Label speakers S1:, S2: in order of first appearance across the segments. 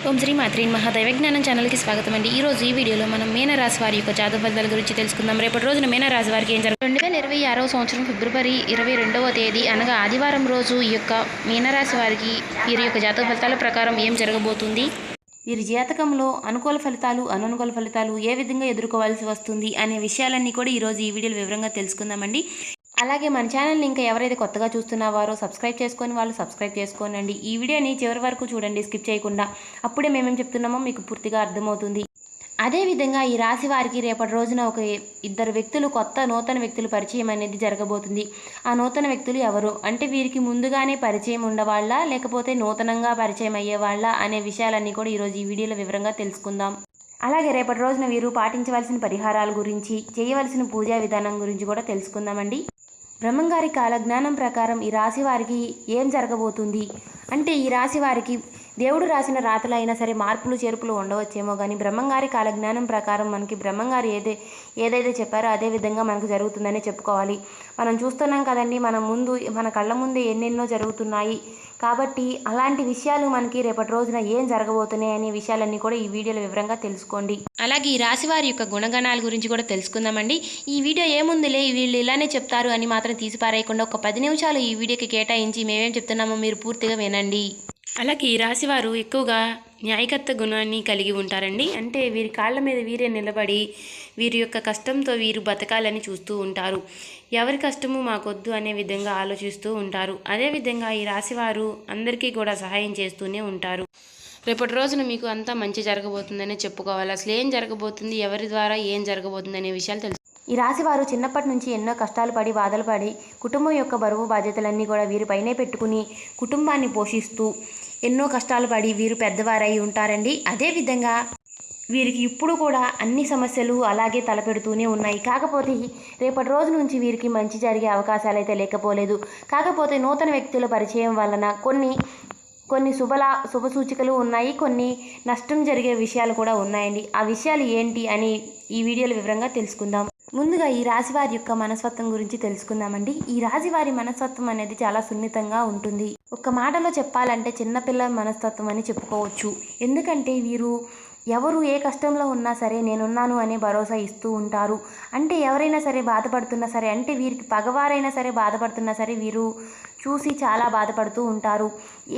S1: ఓం శ్రీ మాత్రి మహాదైవజ్ఞానం ఛానల్కి స్వాగతం అండి. ఈరోజు ఈ వీడియోలో మనం మీనరాశి వారి యొక్క జాతక ఫలితాల గురించి తెలుసుకుందాం. రేపటి రోజున మీనరాశి వారికి ఏం జరుగుతుంది 2026వ సంవత్సరం ఫిబ్రవరి 22వ తేదీ అనగా ఆదివారం రోజు ఈ యొక్క మీనరాశి వారికి వీరి యొక్క జాతక ఫలితాల ప్రకారం ఏం జరగబోతుంది, వీరి జాతకంలో అనుకూల ఫలితాలు అననుకూల ఫలితాలు ఏ విధంగా ఎదుర్కోవాల్సి వస్తుంది అనే విషయాలన్నీ కూడా ఈరోజు ఈ వీడియోలో వివరంగా తెలుసుకుందామండి. అలాగే మన ఛానల్ని ఇంకా ఎవరైతే కొత్తగా చూస్తున్నారో సబ్స్క్రైబ్ చేసుకొని వాళ్ళు సబ్స్క్రైబ్ చేసుకోనండి. ఈ వీడియోని చివరి వరకు చూడండి, స్కిప్ చేయకుండా. అప్పుడే మేమేం చెప్తున్నామో మీకు పూర్తిగా అర్థమవుతుంది. అదేవిధంగా ఈ రాశి వారికి రేపటి రోజున ఒక ఇద్దరు వ్యక్తులు నూతన వ్యక్తులు పరిచయం అనేది జరగబోతుంది. ఆ నూతన వ్యక్తులు ఎవరు అంటే వీరికి ముందుగానే పరిచయం ఉండవాళ్ళ లేకపోతే నూతనంగా పరిచయం అయ్యేవాళ్ళ అనే విషయాలన్నీ కూడా ఈరోజు ఈ వీడియోలో వివరంగా తెలుసుకుందాం. అలాగే రేపటి రోజున వీరు పాటించవలసిన పరిహారాల గురించి, చేయవలసిన పూజా విధానం గురించి కూడా తెలుసుకుందామండి. బ్రహ్మంగారి కాలజ్ఞానం ప్రకారం ఈ రాశి వారికి ఏం జరగబోతుంది అంటే ఈ రాశి వారికి దేవుడు రాసిన రాతలు అయినా సరే మార్పులు చేర్పులు ఉండవచ్చేమో, కానీ బ్రహ్మంగారి కాలజ్ఞానం ప్రకారం మనకి బ్రహ్మంగారు ఏదైతే చెప్పారో అదే విధంగా మనకు జరుగుతుందని చెప్పుకోవాలి. మనం చూస్తున్నాం కదండి, మన కళ్ళ ముందే ఎన్నెన్నో జరుగుతున్నాయి. కాబట్టి అలాంటి విషయాలు మనకి రేపటి రోజున ఏం జరగబోతున్నాయి అనే విషయాలన్నీ కూడా ఈ వీడియోలో వివరంగా తెలుసుకోండి. అలాగే ఈ రాశి వారి యొక్క గుణగణాల గురించి కూడా తెలుసుకుందామండి. ఈ వీడియో ఏముందిలే వీళ్ళు ఇలానే చెప్తారు అని మాత్రం తీసిపారేయకుండా ఒక 10 నిమిషాలు ఈ వీడియోకి కేటాయించి మేమేం చెప్తున్నామో మీరు పూర్తిగా వినండి. అలాగే ఈ రాశివారు ఎక్కువగా న్యాయకత్వ గుణాన్ని కలిగి ఉంటారండి. అంటే వీరి కాళ్ళ మీద వీరే నిలబడి వీరి యొక్క కష్టంతో వీరు బతకాలని చూస్తూ ఉంటారు. ఎవరి కష్టము మాకొద్దు అనే విధంగా ఆలోచిస్తూ ఉంటారు. అదేవిధంగా ఈ రాశివారు అందరికీ కూడా సహాయం చేస్తూనే ఉంటారు. రేపటి రోజున మీకు అంతా మంచి జరగబోతుందనే చెప్పుకోవాలి. అసలు ఏం జరగబోతుంది, ఎవరి ద్వారా ఏం జరగబోతుంది అనే విషయాలు తెలుసు. ఈ రాశివారు చిన్నప్పటి నుంచి ఎన్నో కష్టాలు పడి బాధలు పడి కుటుంబం యొక్క బరువు బాధ్యతలన్నీ కూడా వీరిపైనే పెట్టుకుని కుటుంబాన్ని పోషిస్తూ ఎన్నో కష్టాలు పడి వీరు పెద్దవారై ఉంటారండి. అదేవిధంగా వీరికి ఇప్పుడు కూడా అన్ని సమస్యలు అలాగే తలపెడుతూనే ఉన్నాయి. కాకపోతే రేపటి రోజు నుంచి వీరికి మంచి జరిగే అవకాశాలు అయితే లేకపోలేదు. కాకపోతే నూతన వ్యక్తుల పరిచయం వలన కొన్ని శుభ సూచికలు ఉన్నాయి, కొన్ని నష్టం జరిగే విషయాలు కూడా ఉన్నాయండి. ఆ విషయాలు ఏంటి అని ఈ వీడియోలో వివరంగా తెలుసుకుందాం. ముందుగా ఈ రాశివారి యొక్క మనస్తత్వం గురించి తెలుసుకుందామండి. ఈ రాశివారి మనస్తత్వం అనేది చాలా సున్నితంగా ఉంటుంది. ఒక్క మాటలో చెప్పాలంటే చిన్నపిల్లల మనస్తత్వం అని చెప్పుకోవచ్చు. ఎందుకంటే వీరు ఎవరు ఏ కష్టంలో ఉన్నా సరే నేనున్నాను అనే భరోసా ఇస్తూ ఉంటారు. అంటే ఎవరైనా సరే బాధపడుతున్నా సరే, అంటే వీరికి పగవారైనా సరే బాధపడుతున్నా సరే వీరు చూసి చాలా బాధపడుతూ ఉంటారు.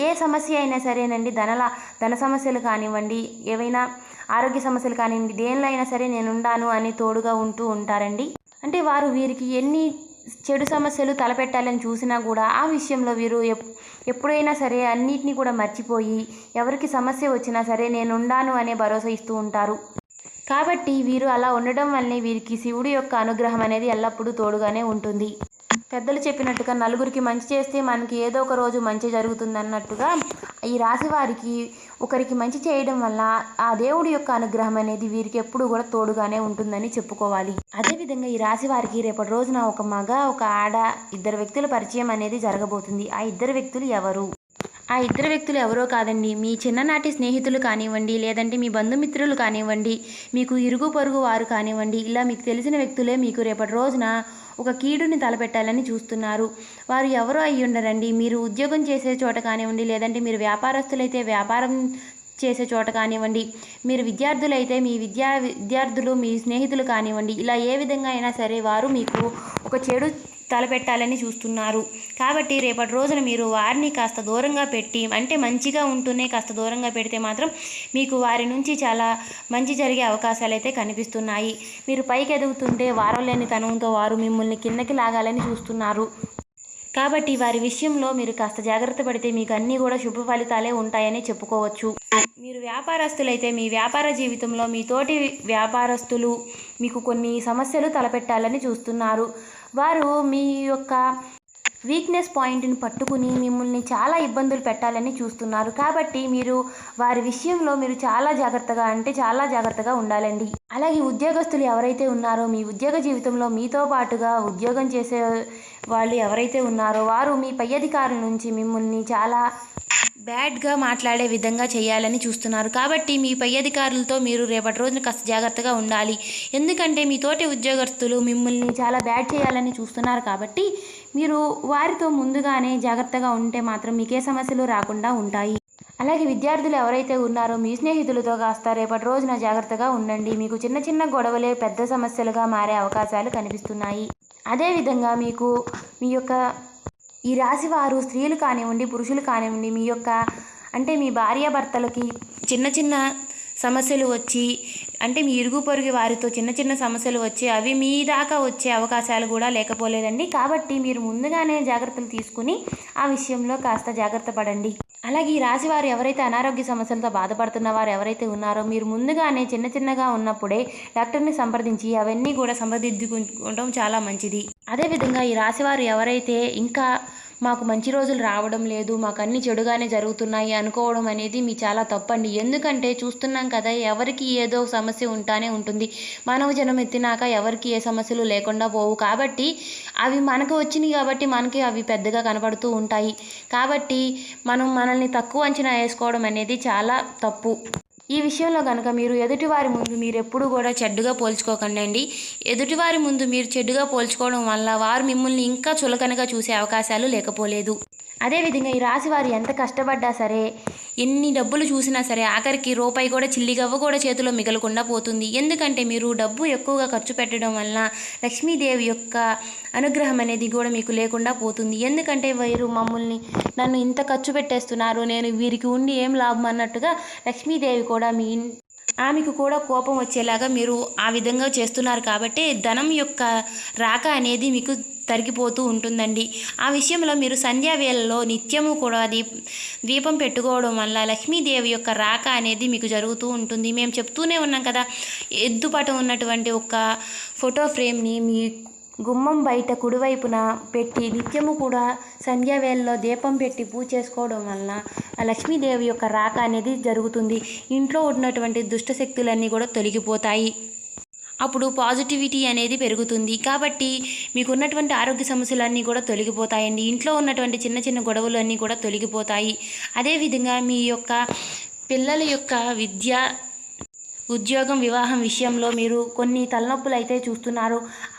S1: ఏ సమస్య అయినా సరేనండి, ధన సమస్యలు కానివ్వండి, ఏవైనా ఆరోగ్య సమస్యలు కానివ్వండి, దేనిలో అయినా సరే నేనుండాను అని తోడుగా ఉంటూ ఉంటారండి. అంటే వీరికి ఎన్ని చెడు సమస్యలు తలపెట్టాలని చూసినా కూడా ఆ విషయంలో వీరు ఎప్పుడైనా సరే అన్నిటినీ కూడా మర్చిపోయి ఎవరికి సమస్య వచ్చినా సరే నేనుండాను అనే భరోసా ఇస్తూ ఉంటారు. కాబట్టి వీరు అలా ఉండడం వల్లనే వీరికి శివుడి యొక్క అనుగ్రహం అనేది ఎల్లప్పుడూ తోడుగానే ఉంటుంది. పెద్దలు చెప్పినట్టుగా నలుగురికి మంచి చేస్తే మనకి ఏదో ఒక రోజు మంచి జరుగుతుందన్నట్టుగా ఈ రాశి వారికి ఒకరికి మంచి చేయడం వల్ల ఆ దేవుడి యొక్క అనుగ్రహం అనేది వీరికి ఎప్పుడు కూడా తోడుగానే ఉంటుందని చెప్పుకోవాలి. అదేవిధంగా ఈ రాశి వారికి రేపటి రోజున ఒక మగ ఒక ఆడ ఇద్దరు వ్యక్తుల పరిచయం అనేది జరగబోతుంది. ఆ ఇద్దరు వ్యక్తులు ఎవరు? ఆ ఇద్దరు వ్యక్తులు ఎవరో కాదండి, మీ చిన్ననాటి స్నేహితులు కానివ్వండి, లేదంటే మీ బంధుమిత్రులు కానివ్వండి, మీకు ఇరుగు పొరుగు వారు కానివ్వండి, ఇలా మీకు తెలిసిన వ్యక్తులే మీకు రేపటి రోజున ఒక కీడుని తలపెట్టాలని చూస్తున్నారు. వారు ఎవరో అయ్యి ఉండరండి. మీరు ఉద్యోగం చేసే చోట కానివ్వండి, లేదంటే మీరు వ్యాపారస్తులైతే వ్యాపారం చేసే చోట కానివ్వండి, మీరు విద్యార్థులైతే మీ విద్యార్థులు మీ స్నేహితులు కానివ్వండి, ఇలా ఏ విధంగా అయినా సరే వారు మీకు ఒక చెడు తలపెట్టాలని చూస్తున్నారు. కాబట్టి రేపటి రోజున మీరు వారిని కాస్త దూరంగా పెట్టి, అంటే మంచిగా ఉంటూనే కాస్త దూరంగా పెడితే మాత్రం మీకు వారి నుంచి చాలా మంచి జరిగే అవకాశాలు అయితే కనిపిస్తున్నాయి. మీరు పైకి ఎదుగుతుంటే వారలేని తనంతో వారు మిమ్మల్ని కిందకి లాగాలని చూస్తున్నారు. కాబట్టి వారి విషయంలో మీరు కాస్త జాగ్రత్త పడితే మీకు అన్నీ కూడా శుభ ఫలితాలే ఉంటాయని చెప్పుకోవచ్చు. మీరు వ్యాపారస్తులైతే మీ వ్యాపార జీవితంలో మీ తోటి వ్యాపారస్తులు మీకు కొన్ని సమస్యలు తలపెట్టాలని చూస్తున్నారు. వారు మీ యొక్క వీక్నెస్ పాయింట్ని పట్టుకుని మిమ్మల్ని చాలా ఇబ్బందులు పెట్టాలని చూస్తున్నారు. కాబట్టి మీరు వారి విషయంలో మీరు చాలా జాగ్రత్తగా ఉండాలండి. అలాగే ఉద్యోగస్తులు ఎవరైతే ఉన్నారో మీ ఉద్యోగ జీవితంలో మీతో పాటుగా ఉద్యోగం చేసే వాళ్ళు ఎవరైతే ఉన్నారో వారు మీ పై అధికారుల నుంచి మిమ్మల్ని చాలా బ్యాడ్గా మాట్లాడే విధంగా చేయాలని చూస్తున్నారు. కాబట్టి మీ పై అధికారులతో మీరు రేపటి రోజున కాస్త జాగ్రత్తగా ఉండాలి. ఎందుకంటే మీ తోటి ఉద్యోగస్తులు మిమ్మల్ని చాలా బ్యాడ్ చేయాలని చూస్తున్నారు. కాబట్టి మీరు వారితో ముందుగానే జాగ్రత్తగా ఉంటే మాత్రం మీకే సమస్యలు రాకుండా ఉంటాయి. అలాగే విద్యార్థులు ఎవరైతే ఉన్నారో మీ స్నేహితులతో కాస్త రేపటి రోజున జాగ్రత్తగా ఉండండి. మీకు చిన్న చిన్న గొడవలే పెద్ద సమస్యలుగా మారే అవకాశాలు కనిపిస్తున్నాయి. అదేవిధంగా మీకు మీ యొక్క ఈ రాశి వారు స్త్రీలు కానివ్వండి, పురుషులు కానివ్వండి, మీ యొక్క అంటే మీ భార్యాభర్తలకి చిన్న చిన్న సమస్యలు వచ్చి అంటే మీ ఇరుగు పొరుగు వారితో చిన్న చిన్న సమస్యలు వచ్చి అవి మీ దాకా వచ్చే అవకాశాలు కూడా లేకపోలేదండి. కాబట్టి మీరు ముందుగానే జాగ్రత్తలు తీసుకుని ఆ విషయంలో కాస్త జాగ్రత్త పడండి. అలాగే ఈ రాశి వారు ఎవరైతే అనారోగ్య సమస్యలతో బాధపడుతున్న వారు ఎవరైతే ఉన్నారో మీరు ముందుగానే చిన్న చిన్నగా ఉన్నప్పుడే డాక్టర్ని సంప్రదించి అవన్నీ కూడా సంప్రదించుకోవడం చాలా మంచిది. అదేవిధంగా ఈ రాశి వారు ఎవరైతే ఇంకా మాకు మంచి రోజులు రావడం లేదు, మాకు అన్ని చెడుగానే జరుగుతున్నాయి అనుకోవడం అనేది మీ చాలా తప్పండి. ఎందుకంటే చూస్తున్నాం కదా, ఎవరికి ఏదో సమస్య ఉంటానే ఉంటుంది. మానవ జన్మ ఎత్తినాక ఎవరికి ఏ సమస్యలు లేకుండా పోవు. కాబట్టి అవి మనకు వచ్చినాయి కాబట్టి మనకి అవి పెద్దగా కనపడుతూ ఉంటాయి. కాబట్టి మనల్ని తక్కువ అంచనా వేసుకోవడం అనేది చాలా తప్పు. ఈ విషయంలో కనుక మీరు ఎదుటివారి ముందు మీరు ఎప్పుడు కూడా చెడ్డుగా పోల్చుకోకండి. ఎదుటివారి ముందు మీరు చెడ్డుగా పోల్చుకోవడం వల్ల వారు మిమ్మల్ని ఇంకా చులకనగా చూసే అవకాశాలు లేకపోలేదు. అదేవిధంగా ఈ రాశి వారు ఎంత కష్టపడ్డా సరే, ఎన్ని డబ్బులు చూసినా సరే ఆఖరికి రూపాయి కూడా చిల్లిగవ్వ కూడా చేతిలో మిగలకుండా పోతుంది. ఎందుకంటే మీరు డబ్బు ఎక్కువగా ఖర్చు పెట్టడం వలన లక్ష్మీదేవి యొక్క అనుగ్రహం అనేది కూడా మీకు లేకుండా పోతుంది. ఎందుకంటే వీరు నన్ను ఇంత ఖర్చు పెట్టేస్తున్నారు, నేను వీరికి ఉండి ఏం లాభం అన్నట్టుగా లక్ష్మీదేవి కూడా ఆమెకు కూడా కోపం వచ్చేలాగా మీరు ఆ విధంగా చేస్తున్నారు. కాబట్టి ధనం యొక్క రాక అనేది మీకు తరిగిపోతూ ఉంటుందండి. ఆ విషయంలో మీరు సంధ్యావేళలో నిత్యము కూడా దీపం పెట్టుకోవడం వల్ల లక్ష్మీదేవి యొక్క రాక అనేది మీకు జరుగుతూ ఉంటుంది. మేము చెప్తూనే ఉన్నాం కదా, ఎద్దుపటం ఉన్నటువంటి ఒక ఫోటో ఫ్రేమ్ని మీ గుమ్మం బయట కుడివైపున పెట్టి నిత్యము కూడా సంధ్యావేళలో దీపం పెట్టి పూజ చేసుకోవడం వలన లక్ష్మీదేవి యొక్క రాక అనేది జరుగుతుంది. ఇంట్లో ఉన్నటువంటి దుష్ట శక్తులన్నీ కూడా తొలగిపోతాయి. అప్పుడు పాజిటివిటీ అనేది పెరుగుతుంది. కాబట్టి మీకు ఉన్నటువంటి ఆరోగ్య సమస్యలన్నీ కూడా తొలగిపోతాయండి. ఇంట్లో ఉన్నటువంటి చిన్న చిన్న గొడవలన్నీ కూడా తొలగిపోతాయి. అదేవిధంగా మీ యొక్క పిల్లల యొక్క విద్య, ఉద్యోగం, వివాహం విషయంలో మీరు కొన్ని తలనొప్పులు అయితే చూస్తున్నారు.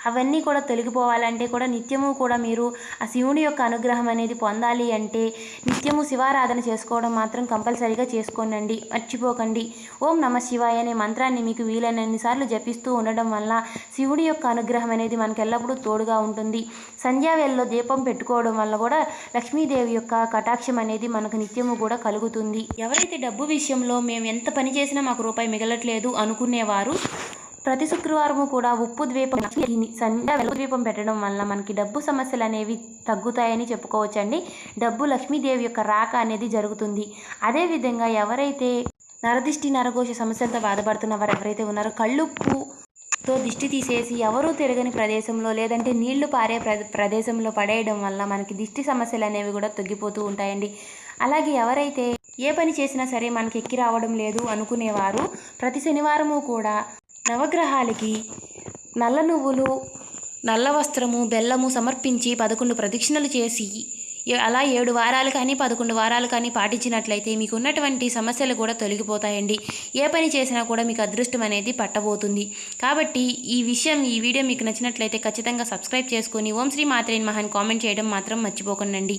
S1: అవన్నీ కూడా తొలగిపోవాలంటే కూడా నిత్యము కూడా మీరు ఆ శివుని యొక్క అనుగ్రహం అనేది పొందాలి అంటే నిత్యము శివారాధన చేసుకోవడం మాత్రం కంపల్సరీగా చేసుకోనండి, మర్చిపోకండి. ఓం నమ శివాయ అనే మంత్రాన్ని మీకు వీలైనన్నిసార్లు జపిస్తూ ఉండడం వల్ల శివుడి యొక్క అనుగ్రహం అనేది మనకు ఎల్లప్పుడూ తోడుగా ఉంటుంది. సంధ్యావేళలో దీపం పెట్టుకోవడం వల్ల కూడా లక్ష్మీదేవి యొక్క కటాక్షం అనేది మనకు నిత్యము కూడా కలుగుతుంది. ఎవరైతే డబ్బు విషయంలో మేము ఎంత పని చేసినా మాకు రూపాయి మిగలట్లేదు అనుకునేవారు ప్రతి శుక్రవారము కూడా ఉప్పు ద్వీపం పెట్టడం వల్ల మనకి డబ్బు సమస్యలు అనేవి తగ్గుతాయని చెప్పుకోవచ్చండి. డబ్బు లక్ష్మీదేవి యొక్క రాక అనేది జరుగుతుంది. అదేవిధంగా ఎవరైతే నరదిష్టి, నరఘోష సమస్యలతో బాధపడుతున్న వారు ఎవరైతే ఉన్నారో కళ్ళుప్పుతో దిష్టి తీసేసి ఎవరూ తిరగని ప్రదేశంలో లేదంటే నీళ్లు పారే ప్రదేశంలో పడేయడం వల్ల మనకి దిష్టి సమస్యలు అనేవి కూడా తగ్గిపోతూ ఉంటాయండి. అలాగే ఎవరైతే ఏ పని చేసినా సరే మనకి ఎక్కి రావడం లేదు అనుకునేవారు ప్రతి శనివారము కూడా నవగ్రహాలకి నల్ల నువ్వులు, నల్ల వస్త్రము, బెల్లము సమర్పించి 11 ప్రదక్షిణలు చేసి అలా 7 వారాలు కానీ 11 వారాలు కానీ పాటించినట్లయితే మీకు ఉన్నటువంటి సమస్యలు కూడా తొలగిపోతాయండి. ఏ పని చేసినా కూడా మీకు అదృష్టం అనేది పట్టబోతుంది. కాబట్టి ఈ వీడియో మీకు నచ్చినట్లయితే ఖచ్చితంగా సబ్స్క్రైబ్ చేసుకొని ఓం శ్రీ మాత్రే నమః కామెంట్ చేయడం మాత్రం మర్చిపోకండి.